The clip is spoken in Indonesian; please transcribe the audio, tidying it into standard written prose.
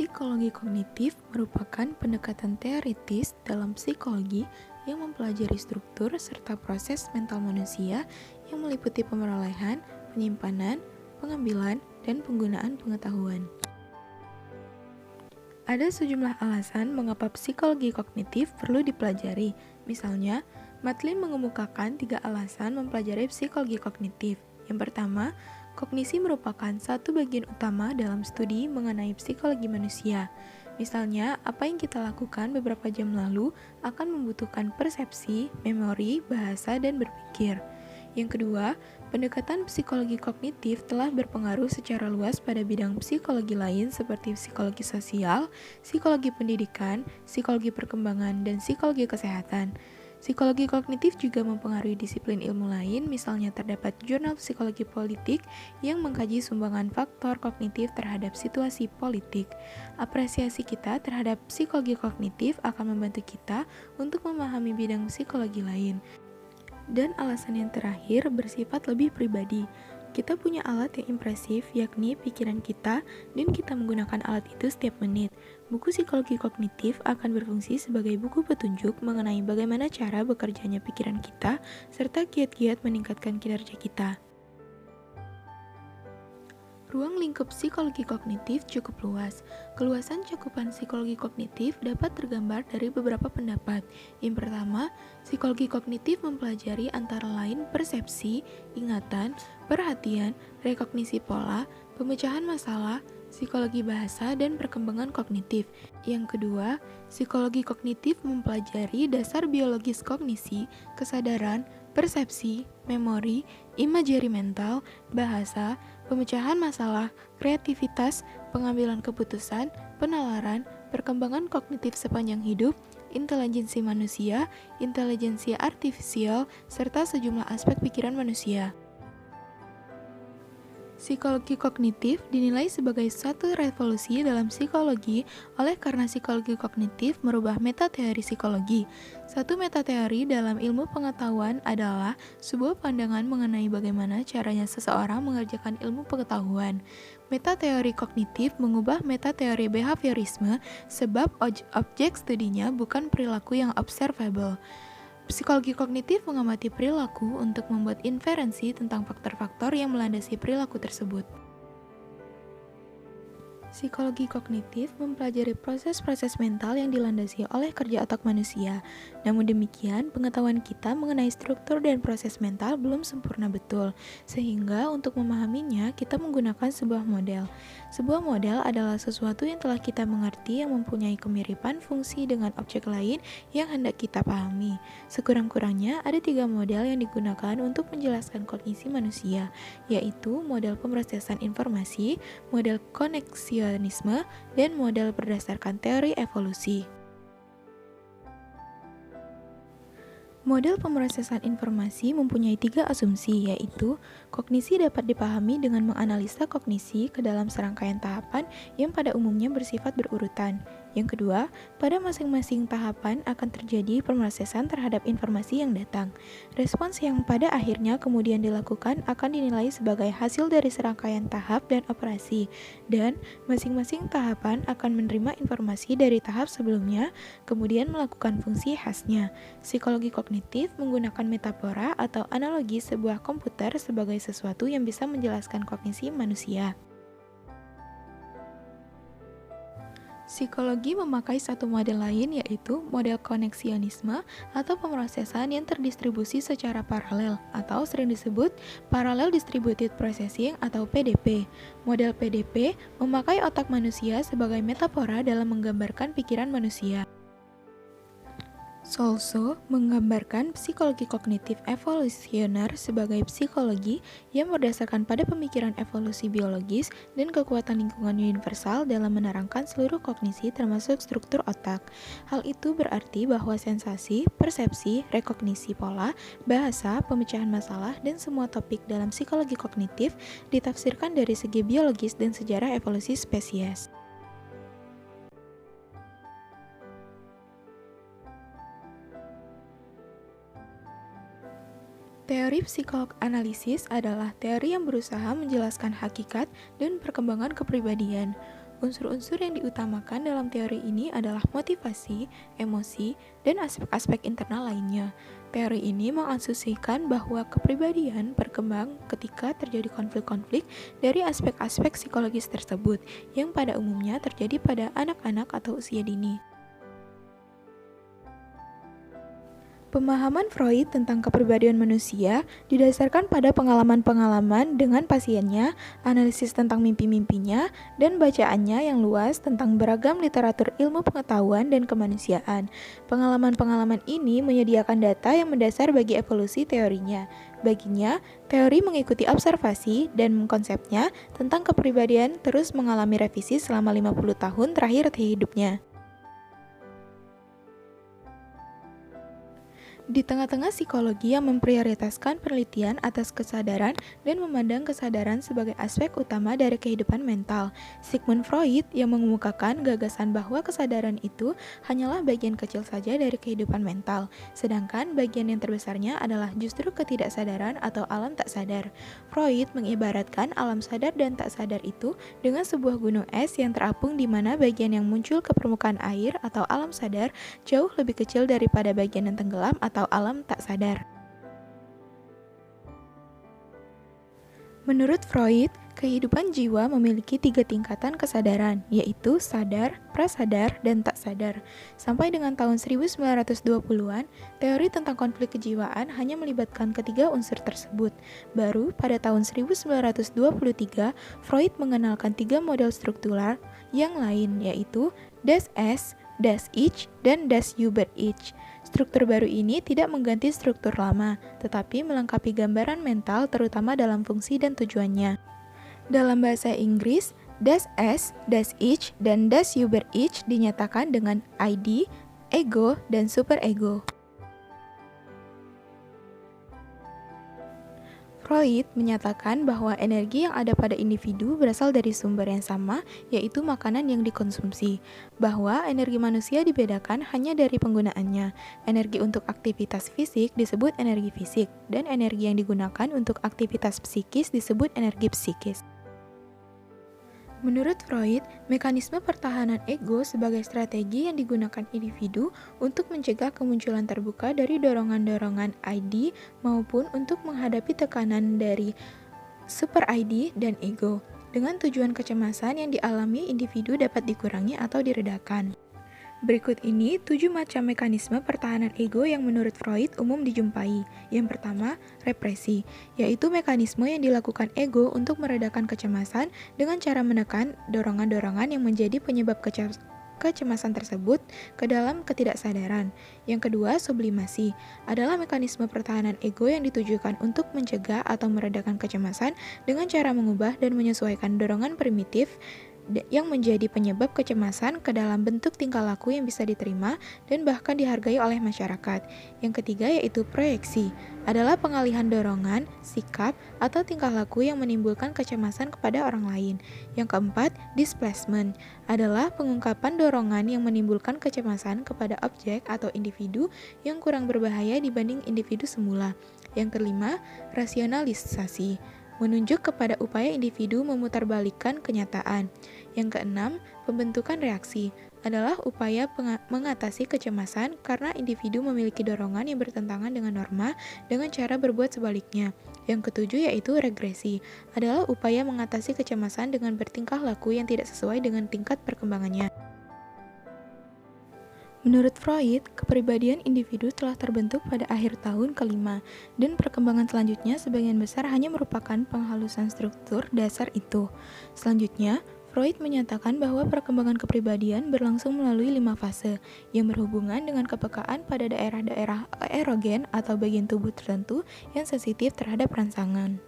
Psikologi kognitif merupakan pendekatan teoritis dalam psikologi yang mempelajari struktur serta proses mental manusia yang meliputi pemerolehan, penyimpanan, pengambilan, dan penggunaan pengetahuan. Ada sejumlah alasan mengapa psikologi kognitif perlu dipelajari. Misalnya, Matlin mengemukakan 3 alasan mempelajari psikologi kognitif. Yang pertama, kognisi merupakan satu bagian utama dalam studi mengenai psikologi manusia. Misalnya, apa yang kita lakukan beberapa jam lalu akan membutuhkan persepsi, memori, bahasa, dan berpikir. Yang kedua, pendekatan psikologi kognitif telah berpengaruh secara luas pada bidang psikologi lain seperti psikologi sosial, psikologi pendidikan, psikologi perkembangan, dan psikologi kesehatan. Psikologi kognitif juga mempengaruhi disiplin ilmu lain, misalnya terdapat jurnal psikologi politik yang mengkaji sumbangan faktor kognitif terhadap situasi politik. Apresiasi kita terhadap psikologi kognitif akan membantu kita untuk memahami bidang psikologi lain. Dan alasan yang terakhir bersifat lebih pribadi. Kita punya alat yang impresif, yakni pikiran kita, dan kita menggunakan alat itu setiap menit. Buku psikologi kognitif akan berfungsi sebagai buku petunjuk mengenai bagaimana cara bekerjanya pikiran kita, serta kiat-kiat meningkatkan kinerja kita. Ruang lingkup psikologi kognitif cukup luas. Keluasan cakupan psikologi kognitif dapat tergambar dari beberapa pendapat. Yang pertama, psikologi kognitif mempelajari antara lain persepsi, ingatan, perhatian, rekognisi pola, pemecahan masalah, psikologi bahasa, dan perkembangan kognitif. Yang kedua, psikologi kognitif mempelajari dasar biologis kognisi, kesadaran, persepsi, memori, imajeri mental, bahasa, pemecahan masalah, kreativitas, pengambilan keputusan, penalaran, perkembangan kognitif sepanjang hidup, intelijensi manusia, intelijensi artifisial, serta sejumlah aspek pikiran manusia. Psikologi kognitif dinilai sebagai suatu revolusi dalam psikologi oleh karena psikologi kognitif merubah metateori psikologi. Satu metateori dalam ilmu pengetahuan adalah sebuah pandangan mengenai bagaimana caranya seseorang mengerjakan ilmu pengetahuan. Metateori kognitif mengubah metateori behaviorisme sebab objek studinya bukan perilaku yang observable. Psikologi kognitif mengamati perilaku untuk membuat inferensi tentang faktor-faktor yang melandasi perilaku tersebut. Psikologi kognitif mempelajari proses-proses mental yang dilandasi oleh kerja otak manusia. Namun demikian, pengetahuan kita mengenai struktur dan proses mental belum sempurna betul, sehingga untuk memahaminya kita menggunakan sebuah model. Sebuah model adalah sesuatu yang telah kita mengerti yang mempunyai kemiripan fungsi dengan objek lain yang hendak kita pahami. Sekurang-kurangnya ada 3 model yang digunakan untuk menjelaskan kognisi manusia, yaitu model pemrosesan informasi, model koneksionisme, dan model berdasarkan teori evolusi. Model pemrosesan informasi mempunyai 3 asumsi, yaitu kognisi dapat dipahami dengan menganalisa kognisi ke dalam serangkaian tahapan yang pada umumnya bersifat berurutan. Yang kedua, pada masing-masing tahapan akan terjadi pemrosesan terhadap informasi yang datang. Respons yang pada akhirnya kemudian dilakukan akan dinilai sebagai hasil dari serangkaian tahap dan operasi, dan masing-masing tahapan akan menerima informasi dari tahap sebelumnya, kemudian melakukan fungsi khasnya. Psikologi kognitif menggunakan metafora atau analogi sebuah komputer sebagai sesuatu yang bisa menjelaskan kognisi manusia. Psikologi memakai satu model lain, yaitu model koneksionisme atau pemrosesan yang terdistribusi secara paralel atau sering disebut Parallel Distributed Processing atau PDP. Model PDP memakai otak manusia sebagai metafora dalam menggambarkan pikiran manusia. Solso menggambarkan psikologi kognitif evolusioner sebagai psikologi yang berdasarkan pada pemikiran evolusi biologis dan kekuatan lingkungan universal dalam menerangkan seluruh kognisi termasuk struktur otak. Hal itu berarti bahwa sensasi, persepsi, rekognisi pola, bahasa, pemecahan masalah, dan semua topik dalam psikologi kognitif ditafsirkan dari segi biologis dan sejarah evolusi spesies. Teori psikoanalisis adalah teori yang berusaha menjelaskan hakikat dan perkembangan kepribadian. Unsur-unsur yang diutamakan dalam teori ini adalah motivasi, emosi, dan aspek-aspek internal lainnya. Teori ini mengasumsikan bahwa kepribadian berkembang ketika terjadi konflik-konflik dari aspek-aspek psikologis tersebut, yang pada umumnya terjadi pada anak-anak atau usia dini. Pemahaman Freud tentang kepribadian manusia didasarkan pada pengalaman-pengalaman dengan pasiennya, analisis tentang mimpi-mimpinya, dan bacaannya yang luas tentang beragam literatur ilmu pengetahuan dan kemanusiaan. Pengalaman-pengalaman ini menyediakan data yang mendasar bagi evolusi teorinya. Baginya, teori mengikuti observasi dan konsepnya tentang kepribadian terus mengalami revisi selama 50 tahun terakhir hidupnya. Di tengah-tengah psikologi yang memprioritaskan penelitian atas kesadaran dan memandang kesadaran sebagai aspek utama dari kehidupan mental, Sigmund Freud yang mengemukakan gagasan bahwa kesadaran itu hanyalah bagian kecil saja dari kehidupan mental, sedangkan bagian yang terbesarnya adalah justru ketidaksadaran atau alam tak sadar. Freud mengibaratkan alam sadar dan tak sadar itu dengan sebuah gunung es yang terapung di mana bagian yang muncul ke permukaan air atau alam sadar jauh lebih kecil daripada bagian yang tenggelam atau alam tak sadar. Menurut Freud, kehidupan jiwa memiliki 3 tingkatan kesadaran, yaitu sadar, prasadar, dan tak sadar. Sampai dengan tahun 1920-an, teori tentang konflik kejiwaan hanya melibatkan ketiga unsur tersebut. Baru pada tahun 1923, Freud mengenalkan 3 model struktural yang lain, yaitu Das Es, Das Ich, dan Das Über-Ich. Struktur baru ini tidak mengganti struktur lama, tetapi melengkapi gambaran mental terutama dalam fungsi dan tujuannya. Dalam bahasa Inggris, Das Es, Das Ich, dan Das Über-Ich dinyatakan dengan ID, ego, dan superego. Freud menyatakan bahwa energi yang ada pada individu berasal dari sumber yang sama, yaitu makanan yang dikonsumsi. Bahwa energi manusia dibedakan hanya dari penggunaannya. Energi untuk aktivitas fisik disebut energi fisik, dan energi yang digunakan untuk aktivitas psikis disebut energi psikis. Menurut Freud, mekanisme pertahanan ego sebagai strategi yang digunakan individu untuk mencegah kemunculan terbuka dari dorongan-dorongan ID maupun untuk menghadapi tekanan dari super ID dan ego, dengan tujuan kecemasan yang dialami individu dapat dikurangi atau diredakan. Berikut ini 7 macam mekanisme pertahanan ego yang menurut Freud umum dijumpai. Yang pertama, represi, yaitu mekanisme yang dilakukan ego untuk meredakan kecemasan dengan cara menekan dorongan-dorongan yang menjadi penyebab kecemasan tersebut ke dalam ketidaksadaran. Yang kedua, sublimasi, adalah mekanisme pertahanan ego yang ditujukan untuk mencegah atau meredakan kecemasan dengan cara mengubah dan menyesuaikan dorongan primitif yang menjadi penyebab kecemasan ke dalam bentuk tingkah laku yang bisa diterima dan bahkan dihargai oleh masyarakat. Yang ketiga yaitu proyeksi, adalah pengalihan dorongan, sikap, atau tingkah laku yang menimbulkan kecemasan kepada orang lain. Yang keempat, displacement, adalah pengungkapan dorongan yang menimbulkan kecemasan kepada objek atau individu yang kurang berbahaya dibanding individu semula. Yang kelima, rasionalisasi, menunjuk kepada upaya individu memutarbalikkan kenyataan. Yang keenam, pembentukan reaksi, adalah upaya mengatasi kecemasan karena individu memiliki dorongan yang bertentangan dengan norma dengan cara berbuat sebaliknya. Yang ketujuh yaitu regresi, adalah upaya mengatasi kecemasan dengan bertingkah laku yang tidak sesuai dengan tingkat perkembangannya. Menurut Freud, kepribadian individu telah terbentuk pada akhir tahun kelima, dan perkembangan selanjutnya sebagian besar hanya merupakan penghalusan struktur dasar itu. Selanjutnya, Freud menyatakan bahwa perkembangan kepribadian berlangsung melalui 5 fase, yang berhubungan dengan kepekaan pada daerah-daerah erogen atau bagian tubuh tertentu yang sensitif terhadap rangsangan.